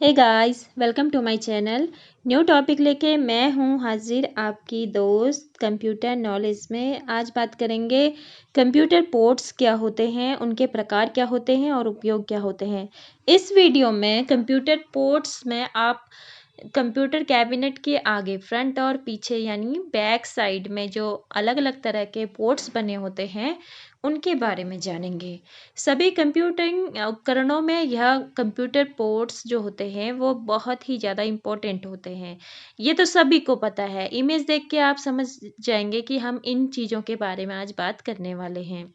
Hey guys, welcome to my channel. New topic लेके मैं हूँ हाजिर, आपकी दोस्त कंप्यूटर नॉलेज में। आज बात करेंगे कंप्यूटर पोर्ट्स क्या होते हैं, उनके प्रकार क्या होते हैं और उपयोग क्या होते हैं। इस वीडियो में कंप्यूटर पोर्ट्स में आप कंप्यूटर कैबिनेट के आगे, फ्रंट और पीछे यानी बैक साइड में जो अलग अलग तरह के पोर्ट्स बने होते हैं उनके बारे में जानेंगे। सभी कंप्यूटिंग उपकरणों में यह कंप्यूटर पोर्ट्स जो होते हैं वो बहुत ही ज़्यादा इम्पोर्टेंट होते हैं। ये तो सभी को पता है। इमेज देख के आप समझ जाएंगे कि हम इन चीज़ों के बारे में आज बात करने वाले हैं,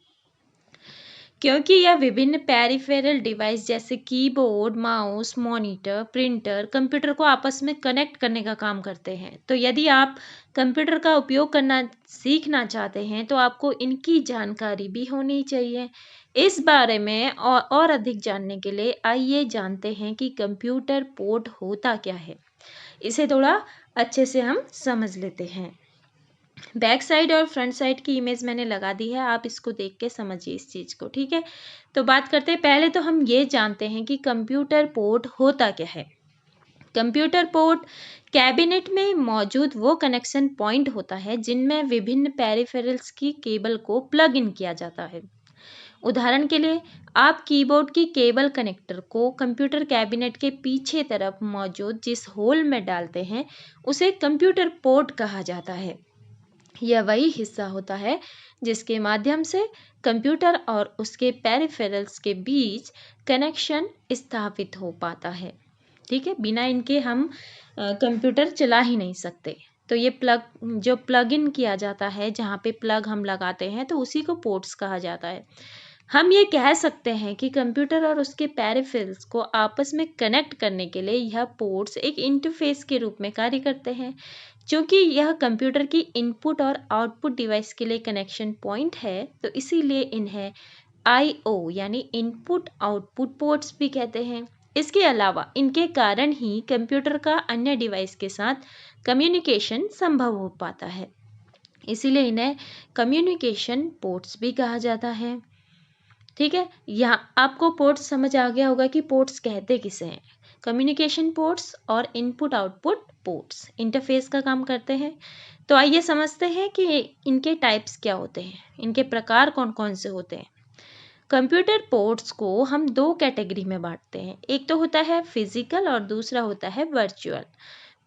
क्योंकि यह विभिन्न पेरिफेरल डिवाइस जैसे keyboard, mouse, monitor, printer computer को आपस में कनेक्ट करने का काम करते हैं। तो यदि आप कंप्यूटर का उपयोग करना सीखना चाहते हैं तो आपको इनकी जानकारी भी होनी चाहिए। इस बारे में और अधिक जानने के लिए आइए जानते हैं कि कंप्यूटर पोर्ट होता क्या है। इसे थोड़ा अच्छे से हम समझ लेते हैं। बैक साइड और फ्रंट साइड की इमेज मैंने लगा दी है, आप इसको देख के समझिए इस चीज़ को। ठीक है, तो बात करते हैं। पहले तो हम ये जानते हैं कि कंप्यूटर पोर्ट होता क्या है। कंप्यूटर पोर्ट कैबिनेट में मौजूद वो कनेक्शन पॉइंट होता है जिनमें विभिन्न पेरिफेरल्स की केबल को प्लग इन किया जाता है। उदाहरण के लिए, आप कीबोर्ड की केबल कनेक्टर को कंप्यूटर कैबिनेट के पीछे तरफ मौजूद जिस होल में डालते हैं उसे कंप्यूटर पोर्ट कहा जाता है। यह वही हिस्सा होता है जिसके माध्यम से कंप्यूटर और उसके पेरिफेरल्स के बीच कनेक्शन स्थापित हो पाता है। ठीक है, बिना इनके हम कंप्यूटर चला ही नहीं सकते। तो ये प्लग इन किया जाता है, जहाँ पे प्लग हम लगाते हैं तो उसी को पोर्ट्स कहा जाता है। हम ये कह सकते हैं कि कंप्यूटर और उसके पेरिफेरल्स को आपस में कनेक्ट करने के लिए यह पोर्ट्स एक इंटरफेस के रूप में कार्य करते हैं। चूंकि यह कंप्यूटर की इनपुट और आउटपुट डिवाइस के लिए कनेक्शन पॉइंट है, तो इसीलिए इन्हें I/O यानी इनपुट आउटपुट पोर्ट्स भी कहते हैं। इसके अलावा इनके कारण ही कंप्यूटर का अन्य डिवाइस के साथ कम्युनिकेशन संभव हो पाता है, इसीलिए इन्हें कम्युनिकेशन पोर्ट्स भी कहा जाता है। ठीक है, यहाँ आपको पोर्ट्स समझ आ गया होगा कि पोर्ट्स कहते किसे हैं। कम्युनिकेशन पोर्ट्स और इनपुट आउटपुट पोर्ट्स इंटरफेस का काम करते हैं। तो आइए समझते हैं कि इनके टाइप्स क्या होते हैं, इनके प्रकार कौन कौन से होते हैं। कंप्यूटर पोर्ट्स को हम दो कैटेगरी में बांटते हैं, एक तो होता है फिजिकल और दूसरा होता है वर्चुअल।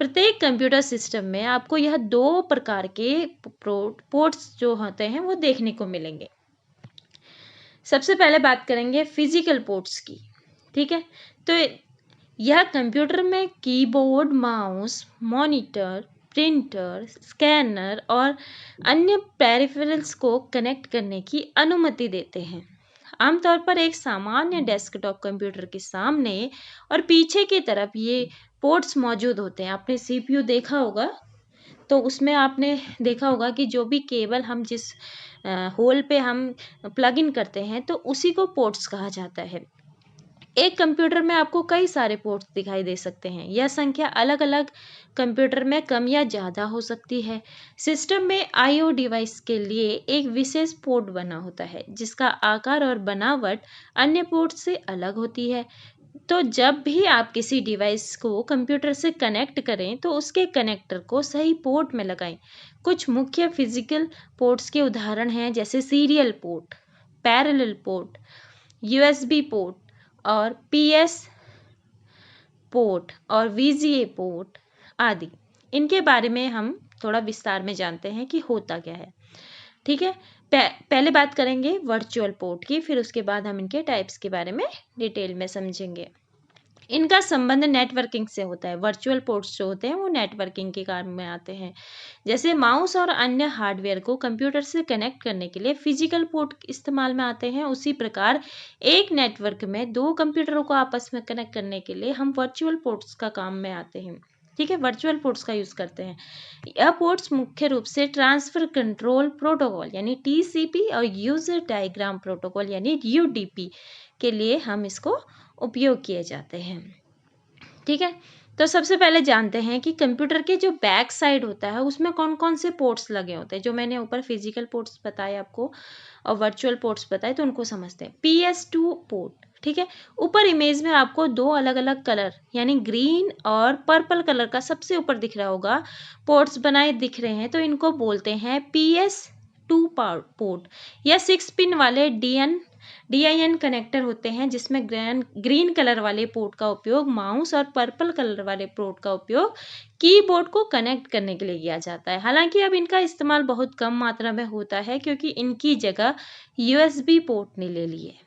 प्रत्येक कंप्यूटर सिस्टम में आपको यह दो प्रकार के पोर्ट्स जो होते हैं वो देखने को मिलेंगे। सबसे पहले बात करेंगे फिजिकल पोर्ट्स की। ठीक है, तो यह कंप्यूटर में keyboard, mouse, monitor, printer, scanner और अन्य पेरिफेरल्स को कनेक्ट करने की अनुमति देते हैं। आमतौर पर एक सामान्य डेस्कटॉप कंप्यूटर के सामने और पीछे की तरफ ये पोर्ट्स मौजूद होते हैं। आपने सीपीयू देखा होगा, तो उसमें आपने देखा होगा कि जो भी केबल हम जिस होल पे हम प्लग इन करते हैं तो उसी को पोर्ट्स कहा जाता है। एक कंप्यूटर में आपको कई सारे पोर्ट्स दिखाई दे सकते हैं। यह संख्या अलग अलग कंप्यूटर में कम या ज़्यादा हो सकती है। सिस्टम में आईओ डिवाइस के लिए एक विशेष पोर्ट बना होता है जिसका आकार और बनावट अन्य पोर्ट से अलग होती है। तो जब भी आप किसी डिवाइस को कंप्यूटर से कनेक्ट करें तो उसके कनेक्टर को सही पोर्ट में लगाएं। कुछ मुख्य फिजिकल पोर्ट्स के उदाहरण हैं, जैसे serial port, parallel port, USB port और पीएस पोर्ट और वीजीए पोर्ट आदि। इनके बारे में हम थोड़ा विस्तार में जानते हैं कि होता क्या है। ठीक है, पहले बात करेंगे वर्चुअल पोर्ट की, फिर उसके बाद हम इनके टाइप्स के बारे में डिटेल में समझेंगे। इनका संबंध नेटवर्किंग से होता है। वर्चुअल पोर्ट्स जो होते हैं वो नेटवर्किंग के काम में आते हैं। जैसे माउस और अन्य हार्डवेयर को कंप्यूटर से कनेक्ट करने के लिए फिजिकल पोर्ट इस्तेमाल में आते हैं, उसी प्रकार एक नेटवर्क में दो कंप्यूटरों को आपस में कनेक्ट करने के लिए हम वर्चुअल पोर्ट्स का काम में आते हैं। ठीक है, वर्चुअल पोर्ट्स का यूज़ करते हैं। यह पोर्ट्स मुख्य रूप से ट्रांसफर कंट्रोल प्रोटोकॉल यानी टीसीपी और यूजर डायग्राम प्रोटोकॉल यानी यूडीपी के लिए हम इसको उपयोग किए जाते हैं। ठीक है, तो सबसे पहले जानते हैं कि कंप्यूटर के जो बैक साइड होता है उसमें कौन कौन से पोर्ट्स लगे होते हैं। जो मैंने ऊपर फिजिकल पोर्ट्स बताए आपको और वर्चुअल पोर्ट्स बताए, तो उनको समझते हैं। PS2 पोर्ट ठीक है। ऊपर इमेज में आपको दो अलग अलग कलर यानी ग्रीन और पर्पल कलर का सबसे ऊपर दिख रहा होगा, पोर्ट्स बनाए दिख रहे हैं, तो इनको बोलते हैं PS2 पोर्ट या 6 पिन वाले DIN कनेक्टर होते हैं, जिसमें ग्रीन कलर वाले पोर्ट का उपयोग माउस और पर्पल कलर वाले पोर्ट का उपयोग कीबोर्ड को कनेक्ट करने के लिए किया जाता है। हालांकि अब इनका इस्तेमाल बहुत कम मात्रा में होता है क्योंकि इनकी जगह USB पोर्ट ने ले ली है।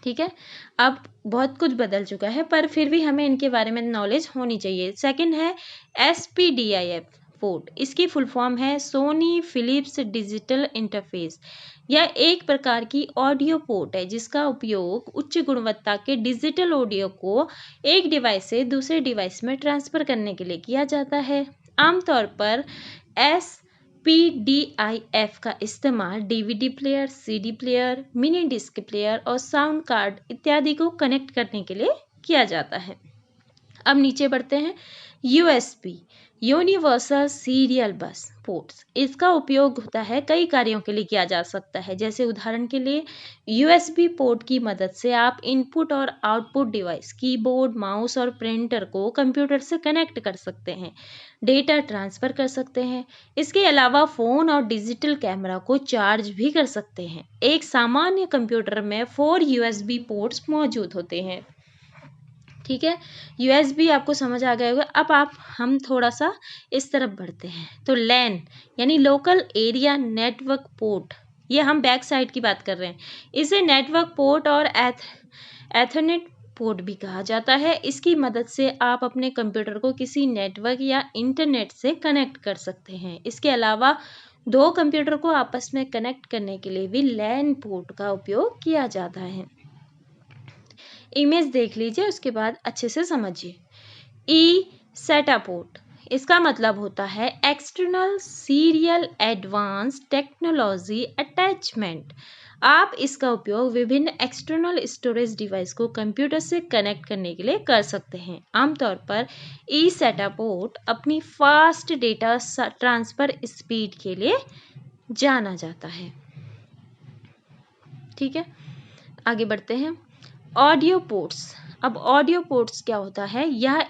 ठीक है, अब बहुत कुछ बदल चुका है पर फिर भी हमें इनके बारे में नॉलेज होनी चाहिए। सेकंड है SPDIF पोर्ट। इसकी फुल फॉर्म है सोनी फिलिप्स डिजिटल इंटरफेस। यह एक प्रकार की ऑडियो पोर्ट है जिसका उपयोग उच्च गुणवत्ता के डिजिटल ऑडियो को एक डिवाइस से दूसरे डिवाइस में ट्रांसफर करने के लिए किया जाता है। आमतौर पर SPDIF का इस्तेमाल DVD player, CD player, mini disc player और साउंड कार्ड इत्यादि को कनेक्ट करने के लिए किया जाता है। अब नीचे बढ़ते हैं। USB यूनिवर्सल सीरियल बस पोर्ट्स। इसका उपयोग होता है कई कार्यों के लिए किया जा सकता है, जैसे उदाहरण के लिए USB पोर्ट की मदद से आप इनपुट और आउटपुट डिवाइस, कीबोर्ड, माउस और प्रिंटर को कंप्यूटर से कनेक्ट कर सकते हैं, डेटा ट्रांसफर कर सकते हैं। इसके अलावा फ़ोन और डिजिटल कैमरा को चार्ज भी कर सकते हैं। एक सामान्य कंप्यूटर में 4 USB पोर्ट्स मौजूद होते हैं। ठीक है, USB आपको समझ आ गया होगा। अब हम थोड़ा सा इस तरफ बढ़ते हैं। तो LAN यानी लोकल एरिया नेटवर्क पोर्ट, ये हम बैक साइड की बात कर रहे हैं। इसे नेटवर्क पोर्ट और एथरनेट पोर्ट भी कहा जाता है। इसकी मदद से आप अपने कंप्यूटर को किसी नेटवर्क या इंटरनेट से कनेक्ट कर सकते हैं। इसके अलावा दो कंप्यूटर को आपस में कनेक्ट करने के लिए भी LAN पोर्ट का उपयोग किया जाता है। इमेज देख लीजिए, उसके बाद अच्छे से समझिए। eSATA पोर्ट, इसका मतलब होता है external serial advance technology attachment. आप इसका उपयोग विभिन्न एक्सटर्नल स्टोरेज डिवाइस को कंप्यूटर से कनेक्ट करने के लिए कर सकते हैं। आमतौर पर eSATA पोर्ट अपनी फास्ट डेटा ट्रांसफर स्पीड के लिए जाना जाता है। ठीक है, आगे बढ़ते हैं। Audio ports. अब ऑडियो पोर्ट्स क्या होता है? यह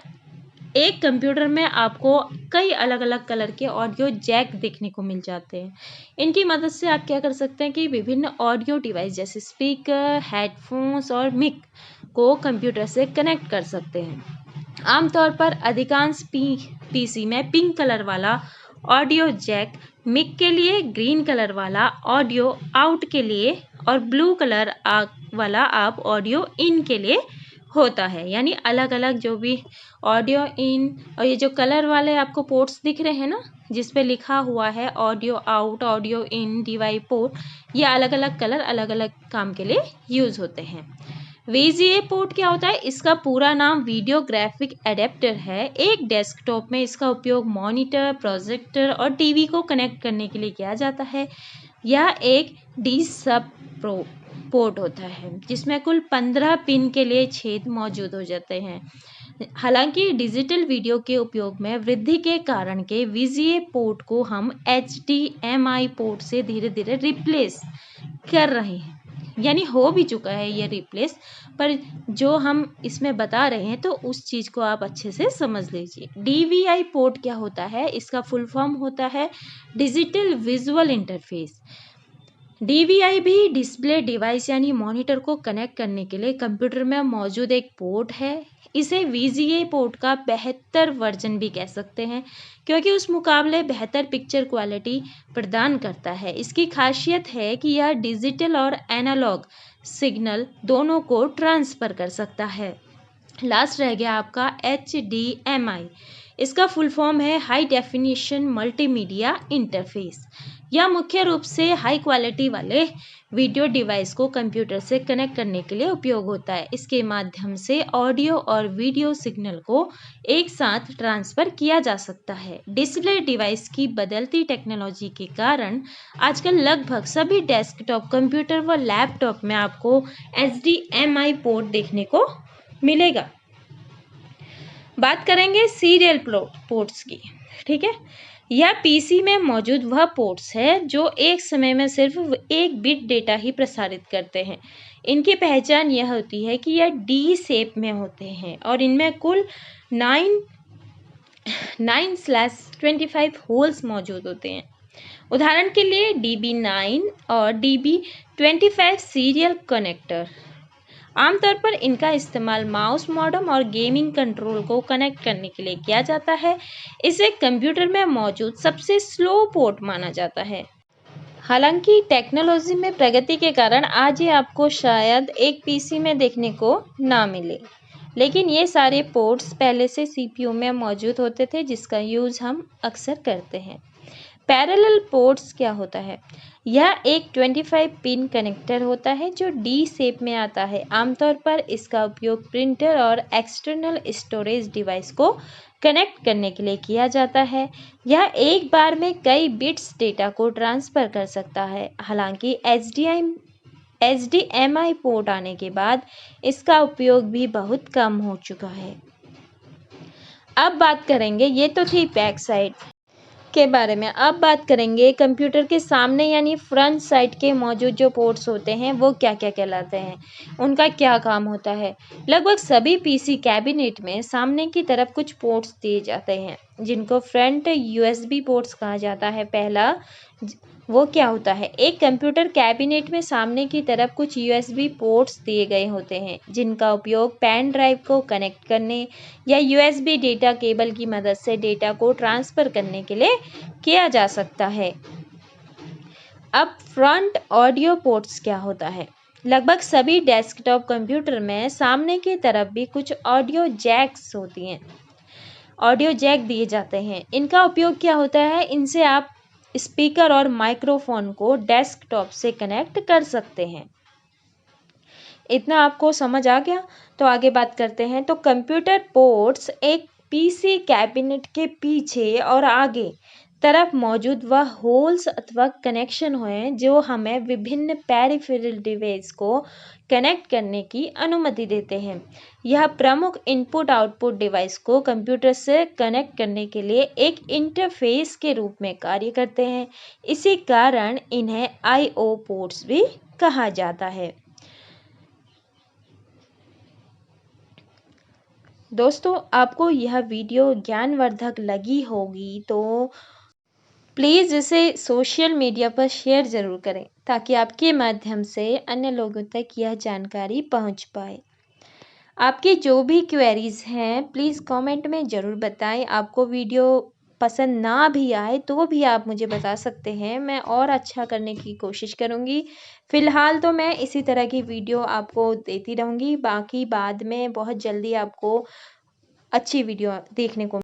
एक कंप्यूटर में आपको कई अलग अलग कलर के ऑडियो जैक देखने को मिल जाते हैं। इनकी मदद से आप क्या कर सकते हैं कि विभिन्न ऑडियो डिवाइस जैसे स्पीकर, हेडफोन्स और मिक को कंप्यूटर से कनेक्ट कर सकते हैं। आमतौर पर अधिकांश PC में पिंक कलर वाला ऑडियो जैक मिक के लिए, ग्रीन कलर वाला ऑडियो आउट के लिए और ब्लू कलर वाला आप ऑडियो इन के लिए होता है। यानी अलग अलग जो भी ऑडियो इन और ये जो कलर वाले आपको पोर्ट्स दिख रहे हैं ना, जिस पे लिखा हुआ है audio out, audio in, DY port, ये अलग अलग कलर अलग अलग काम के लिए यूज होते हैं। VGA पोर्ट क्या होता है? इसका पूरा नाम वीडियो ग्राफिक एडेप्टर है। एक डेस्कटॉप में इसका उपयोग मॉनिटर, प्रोजेक्टर और TV को कनेक्ट करने के लिए किया जाता है। यह एक D-sub पोर्ट होता है जिसमें कुल 15 पिन के लिए छेद मौजूद हो जाते हैं। हालांकि डिजिटल वीडियो के उपयोग में वृद्धि के कारण के VGA पोर्ट को हम HDMI पोर्ट से धीरे धीरे रिप्लेस कर रहे हैं, यानी हो भी चुका है ये रिप्लेस, पर जो हम इसमें बता रहे हैं तो उस चीज़ को आप अच्छे से समझ लीजिए। DVI पोर्ट क्या होता है? इसका फुल फॉर्म होता है डिजिटल विजुअल इंटरफेस। DVI भी डिस्प्ले डिवाइस यानी मॉनिटर को कनेक्ट करने के लिए कंप्यूटर में मौजूद एक पोर्ट है। इसे VGA पोर्ट का बेहतर वर्जन भी कह सकते हैं क्योंकि उस मुकाबले बेहतर पिक्चर क्वालिटी प्रदान करता है। इसकी खासियत है कि यह डिजिटल और एनालॉग सिग्नल दोनों को ट्रांसफ़र कर सकता है। लास्ट रह गया आपका HDMI। इसका फुल फॉर्म है हाई डेफिनिशन मल्टीमीडिया इंटरफेस। यह मुख्य रूप से हाई क्वालिटी वाले वीडियो डिवाइस को कंप्यूटर से कनेक्ट करने के लिए उपयोग होता है। इसके माध्यम से ऑडियो और वीडियो सिग्नल को एक साथ ट्रांसफ़र किया जा सकता है। डिस्प्ले डिवाइस की बदलती टेक्नोलॉजी के कारण आजकल लगभग सभी डेस्कटॉप कंप्यूटर व लैपटॉप में आपको HDMI पोर्ट देखने को मिलेगा। बात करेंगे सीरियल पोर्ट्स की। ठीक है, यह पीसी में मौजूद वह पोर्ट्स है जो एक समय में सिर्फ एक बिट डेटा ही प्रसारित करते हैं। इनकी पहचान यह होती है कि यह डी शेप में होते हैं और इनमें कुल 9/25 होल्स मौजूद होते हैं। उदाहरण के लिए DB9 और DB25 सीरियल कनेक्टर। आमतौर पर इनका इस्तेमाल माउस मॉडेम और गेमिंग कंट्रोल को कनेक्ट करने के लिए किया जाता है। इसे कंप्यूटर में मौजूद सबसे स्लो पोर्ट माना जाता है। हालांकि टेक्नोलॉजी में प्रगति के कारण आज ये आपको शायद एक पीसी में देखने को ना मिले, लेकिन ये सारे पोर्ट्स पहले से सीपीयू में मौजूद होते थे, जिसका यूज़ हम अक्सर करते हैं। पैरेलल पोर्ट्स क्या होता है? यह एक 25 पिन कनेक्टर होता है जो डी शेप में आता है। आमतौर पर इसका उपयोग प्रिंटर और एक्सटर्नल स्टोरेज डिवाइस को कनेक्ट करने के लिए किया जाता है। यह एक बार में कई बिट्स डेटा को ट्रांसफ़र कर सकता है। हालांकि HDMI पोर्ट आने के बाद इसका उपयोग भी बहुत कम हो चुका है। अब बात करेंगे, ये तो थी बैक साइड के बारे में। अब बात करेंगे कंप्यूटर के सामने यानी फ्रंट साइड के मौजूद जो पोर्ट्स होते हैं वो क्या क्या कहलाते हैं, उनका क्या काम होता है। लगभग सभी पीसी कैबिनेट में सामने की तरफ कुछ पोर्ट्स दिए जाते हैं जिनको फ्रंट USB पोर्ट्स कहा जाता है। पहला वो क्या होता है, एक कंप्यूटर कैबिनेट में सामने की तरफ कुछ USB पोर्ट्स दिए गए होते हैं जिनका उपयोग पेन ड्राइव को कनेक्ट करने या USB डेटा केबल की मदद से डेटा को ट्रांसफ़र करने के लिए किया जा सकता है। अब फ्रंट ऑडियो पोर्ट्स क्या होता है? लगभग सभी डेस्कटॉप कंप्यूटर में सामने की तरफ भी कुछ ऑडियो जैक्स होती हैं, ऑडियो जैक दिए जाते हैं। इनका उपयोग क्या होता है, इनसे आप स्पीकर और माइक्रोफोन को डेस्कटॉप से कनेक्ट कर सकते हैं। इतना आपको समझ आ गया? तो आगे बात करते हैं। तो कंप्यूटर पोर्ट्स एक पीसी कैबिनेट के पीछे और आगे तरफ मौजूद वह होल्स अथवा कनेक्शन हैं जो हमें विभिन्न पेरिफेरल डिवाइस को कनेक्ट करने की अनुमति देते हैं। यह प्रमुख इनपुट आउटपुट डिवाइस को कंप्यूटर से कनेक्ट करने के लिए एक इंटरफेस के रूप में कार्य करते हैं। इसी कारण इन्हें IO पोर्ट्स भी कहा जाता है। दोस्तों, आपको यह वीडियो ज्ञानवर्धक लगी होगी तो प्लीज़ इसे सोशल मीडिया पर शेयर ज़रूर करें ताकि आपके माध्यम से अन्य लोगों तक यह जानकारी पहुंच पाए। आपकी जो भी क्वेरीज़ हैं प्लीज़ कमेंट में ज़रूर बताएं। आपको वीडियो पसंद ना भी आए तो भी आप मुझे बता सकते हैं, मैं और अच्छा करने की कोशिश करूंगी। फ़िलहाल तो मैं इसी तरह की वीडियो आपको देती रहूंगी, बाकी बाद में बहुत जल्दी आपको अच्छी वीडियो देखने को